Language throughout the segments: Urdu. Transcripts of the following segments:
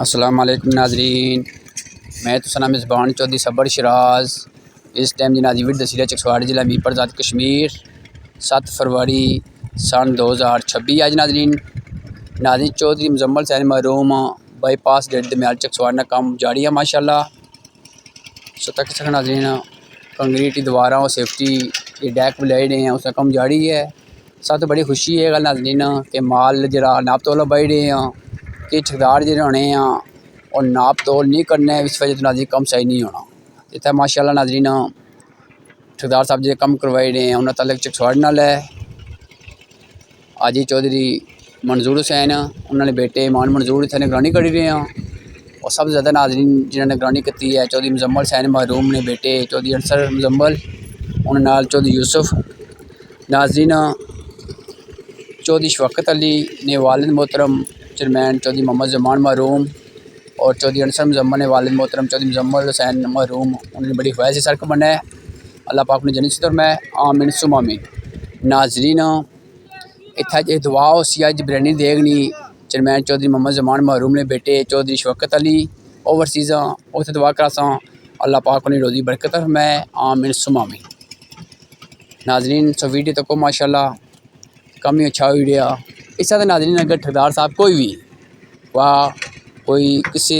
السلام علیکم ناظرین، میں تو سنا مزبان چودھری صبر شراز اس ٹائم جنازی ویڈ دسیلہ چکسواڑ ضلع میپر ذات کشمیر 7 فروری سن 2026 آج ناظرین چودھری مزمل حسین محروم بائی پاس گیٹ دمیال چکسواڑ کام جاری ہے ماشاءاللہ تک سکھ ناظرین کنکریٹ دوارا اور سیفٹی یہ ڈیک بلائے رہے ہیں اس کا کام جاری ہے۔ سب تو بڑی خوشی ہے گل ناظرین کہ مال جرا ناپ تولا بائی رہے ہیں کہ ٹھیکدار جڑے ہونے ہیں اور ناپ تول نہیں کرنا ہے، اس وجہ سے ناظرین کم صحیح نہیں ہونا۔ اتنا ماشاءاللہ ناظرین ٹھیکدار صاحب جی کم کروائی رہے ہیں انہوں تعلق چکسواڑ نال ہے۔ آجی چودھری منظور حسین انہوں نے بیٹے ایمان منظور اتنے نگرانی کری رہے ہیں، اور سب سے زیادہ ناظرین جنہوں نے نگرانی کی ہے چودھری مزمل حسین محروم نے بیٹے چودھری انصر مزمل انہوں نال چودھری یوسف ناظرین چودھری شفقت علی نے والد محترم چیئرمین چودھری محمد زمان محروم اور چودھری انصر مزمل نے والد محترم چودھری مزمل حسین محروم انہوں نے بڑی خواہش سے سڑک بنا ہے، اللہ پاک نے جنت سے فرمائے آمین ثم آمین۔ ناظرین اتھا جی دعا ہو سی اج بریانی دیگنی چیئرمین چودھری محمد زمان محروم نے بیٹے چودھری شفقت علی اوورسیزاں اتنے دعا کراساں اللہ پاک نے روزی برکت فرمائے آمین ثم آمین۔ ناظرین سو ویڈیو تک ماشاءاللہ کم ہی اچھا ہوئی رہا اس طرح ناظرین اگر ٹھیکدار صاحب کوئی بھی واہ کوئی کسی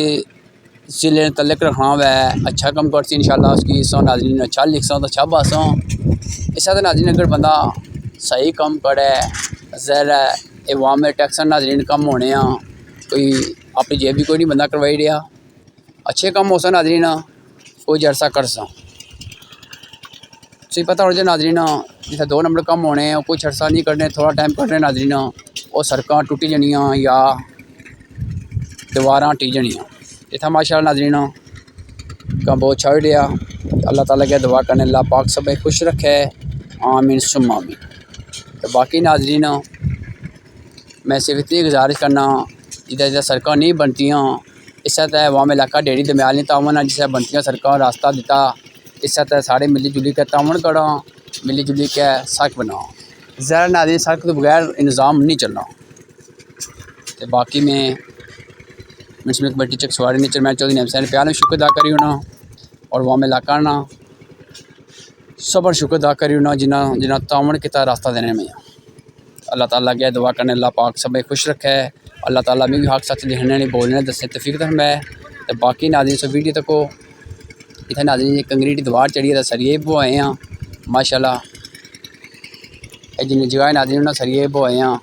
ضلع تعلق رکھنا ہوا ہے اچھا کم کرتی انشاءاللہ اس کی سو ناظرین اچھا لکھساں تو اچھا باساں۔ اس طرح ناظرین اگر بندہ صحیح کم کرے ظاہر ہے عوام میں ٹیکس ناظرین کم ہونے ہیں کوئی اپنی جیب بھی کوئی نہیں بندہ کروائی رہا اچھے کم ہو سا ناظرین کوئی عرصہ کرساں سی پتہ ہو جائے ناظرین جیسے 2 نمبر کم ہونے ہیں کچھ عرصہ نہیں کرنے تھوڑا ٹائم کرنے ناظرین وہ سڑکاں ٹوٹی جانیاں یا دیواراں ٹی جانیاں اتنا ماشاءاللہ ناظرین کا بہت اچھا ہو رہا اللہ تعالیٰ کے دعا کرنے اللہ پاک سب خوش رکھے آمین ثم آمین۔ تو باقی ناظرین میں صرف اتنی گزارش کرنا جدھر جدھر سڑکاں نہیں بنتیاں اس طرح عوام علاقہ ڈیری دمیال نہیں تعاون ہے جسے بنتیاں سڑکاں راستہ دیتا اس طرح سارے ملی جلی کے تعاون کرا ملی جلی کے سڑک بنا ظاہر ناظرین سڑک تو بغیر نظام نہیں چلنا۔ تو باقی میں میونسپل کمیٹی چکسواڑ نے چیئرمین چودھری نعیم حسین پیار میں شکر ادا کری ہونا اور عوام علاقہ نا صبر شکر ادا کری ہونا جنہ تعاون کیتا راستہ دینے میں اللہ تعالیٰ کے دعا کرنے اللہ پاک سب خوش رکھے اللہ تعالیٰ میں بھی حق سچ لکھنے نہیں بولنے دسے توفیق فرمائے۔ تو باقی ناظرین سو ویڈیو تک اتنے ناظرین کنکریٹ دیوار چڑھی ہے سریے بوائے ہیں ماشاءاللہ جن جگہ ناظرین انہیں سریے بوائے ہیں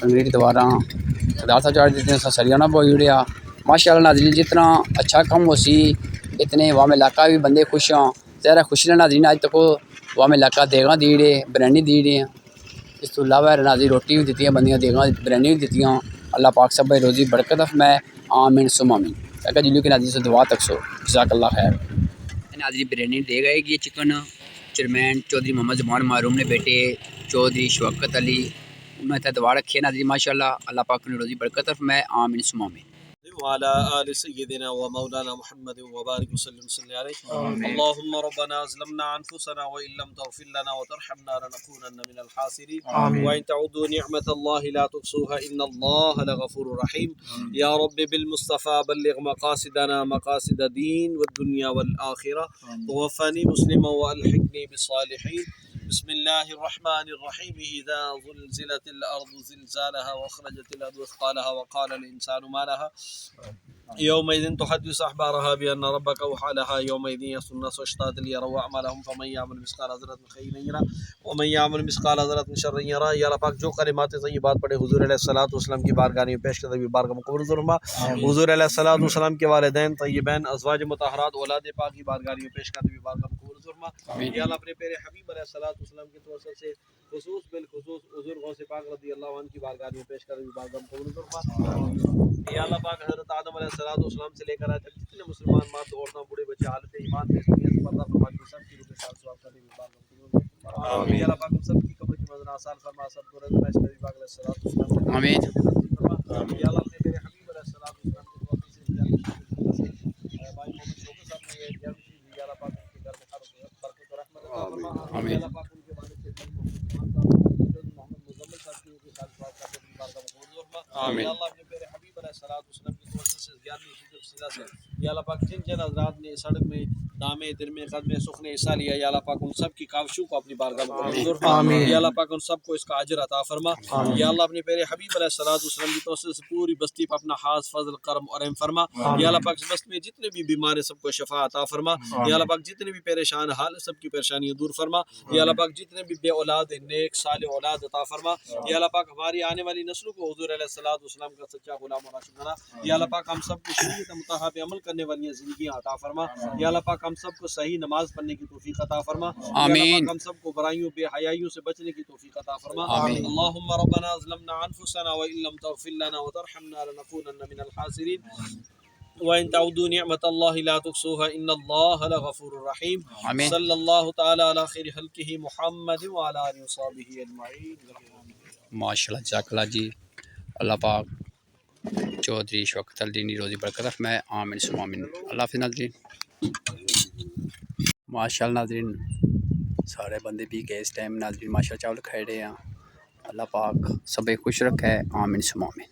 کنکریٹ دیواراں ٹھیکدار صاحب چڑھ دیتے ہیں سریہ نہ بوئی اڑیا ماشاءاللہ ناظرین جتنا اچھا کم ہو سی اتنے عوام علاقہ بھی بندے خوش ہیں ظاہر خوشی نہ ناظرین آج تک عوام علاقہ دیگاں دی رہے بریانی دی رہے ہیں اس تو علاوہ ناظرین روٹی بھی دیتی ہیں بندیاں دیگاں بریانی بھی دیتی ہیں اللہ پاک سب روزی برکت فرمائے آمین ثم آمین۔ اگر جلو کے ناظرین سے دعا تک سو جزاک اللہ خیر۔ ناظرین بریانی دے گئے گی چکن چیئرمین چودھری محمد زمان محروم نے بیٹے چودھری شفقت علی انہوں نے دعا رکھی ہے ناظرین ماشاءاللہ اللہ پاک نے روزی برکت فرمائے آمین ثم آمین۔ وعلى آل سيدنا ومولانا محمد وبارك وسلم صلى عليه اللهم ربنا ظلمنا أنفسنا وإن لم تغفر لنا وترحمنا لنكونن من الخاسرين وإن تعودوا نعمة الله لا تحصوها إن الله لغفور رحيم يا رب بالمصطفى بلغ مقاصدنا مقاصد الدين والدنيا والآخرة توفني مسلما وألحقني بالصالحين بسم الله الرحمن الرحيم إذا زلزلت الأرض زلزالها وأخرجت الأرض أثقالها وقال الإنسان ما لها يومئذ تحدث أخبارها بأن ربك أوحى لها يومئذ يصدر الناس أشتاتا ليروا أعمالهم فمن يعمل مثقال ذرة خيرا يره ومن يعمل مثقال ذرة شرا يره۔ یا اللہ پاک جو کلمات طیبات پڑھے حضور علیہ الصلوۃ والسلام کی بارگاہ میں پیش کرتے ہوئے بارگاہ مقبول فرما، حضور علیہ الصلوۃ والسلام کے والدین طیبین ازواج مطہرات اولاد پاک کی بارگاہ میں پیش کرتے ہوئے بارگاہ مقبول فرما۔ یا اللہ اپنے پیارے حبیب علیہ الصلوۃ والسلام کے توسط سے خصوص بالخصوص حضور غوث پاک رضی اللہ عنہ کی بارگاہ میں پیش کرتے ہوئے بارگاہ مقبول فرما۔ یا اللہ پاک حضرت آدم علیہ الصلوۃ والسلام سے لے کر آج تک جتنے مسلمان مرد عورتیں بوڑھے بچے حالت ایمان میں دنیا سے پردہ فرما کے سب کی روح شاد ثواب کرنے میں بارگاہ مقبول فرما۔ یا اللہ پاک ہم سب کی قبر کی منزل آسان فرما، سب کو رضا پیش نبی پاک علیہ الصلوۃ والسلام سے آمین۔ یا اللہ اپنے میرے حبیب علیہ الصلوۃ والسلام کے توفیق سے بھائی محمد شوکت صاحب نے یہ جلد کی یا اللہ پاک ان کے گھر میں ہر برکت و رحمت عطا فرما۔ یا اللہ پاک ان کے والد سے محمد مزمل صاحب کی شاد ثواب کرنے میں بارگاہ مقبول فرما۔ یا اللہ اپنے میرے حبیب علیہ الصلوۃ والسلام مؤسسہ 11ویں فکر سیدھا سے یا اللہ پاک جن جن حضرات نے سڑک میں دامے درمے قدمے سخن حصہ لیا یا اللہ پاک ان سب کی کاوشوں کو اپنی بارگاہ میں منظور فرما یا اللہ پاک ان سب کو اس کا اجر عطا فرما یا اللہ اپنے پیارے حبیب علیہ الصلوۃ والسلام کی توسط سے پوری بستی پر اپنا خاص فضل کرم اور رحم فرما یا اللہ پاک اس بستی میں جتنے بھی بیمار ہیں سب کو شفا عطا فرما یا اللہ پاک جتنے بھی پریشان حال سب کی پریشانیاں دور فرما یا اللہ پاک جتنے بھی بے اولاد ہیں نیک صالح اولاد عطا فرما یا اللہ پاک ہماری آنے والی نسلوں کو حضور علیہ الصلوۃ والسلام کا سچا غلام اور عاشق بنا یا اللہ پاک ہم سب کو شریعت مطہرہ پہ عمل کرنے والی زندگیاں عطا فرما یا اللہ پاک ہم سب کو صحیح نماز پڑھنے کی توفیق عطا فرما یا اللہ پاک ہم سب کو برائیوں بے حیائیوں سے بچنے کی توفیق عطا فرما اللهم ربنا ظلمنا انفسنا وان لم تغفر لنا وترحمنا لنكونن من الخاسرين وان تعودوا نعمت الله لا تحصوها ان الله لغفور رحيم صلی اللہ تعالی علی خیر خلقہ محمد وعلى آلہ وصحبہ اجمعین. ماشاءاللہ جزاک اللہ جی. اللہ پاک چودھری شوکت الدین روزی برکت فرمائے. آمین ثم آمین. اللہ حافظ ناظرین. ماشاءاللہ ناظرین سارے بندے بھی گئے اس ٹائم ناظرین ماشاءاللہ چاول کھائے رہے ہیں. اللہ پاک سب خوش رکھے. آمین ثم آمین.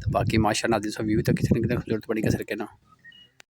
تو باقی ماشاءاللہ ناظرین سب ویو تک کسی نے ضرورت پڑی کر سکے نا.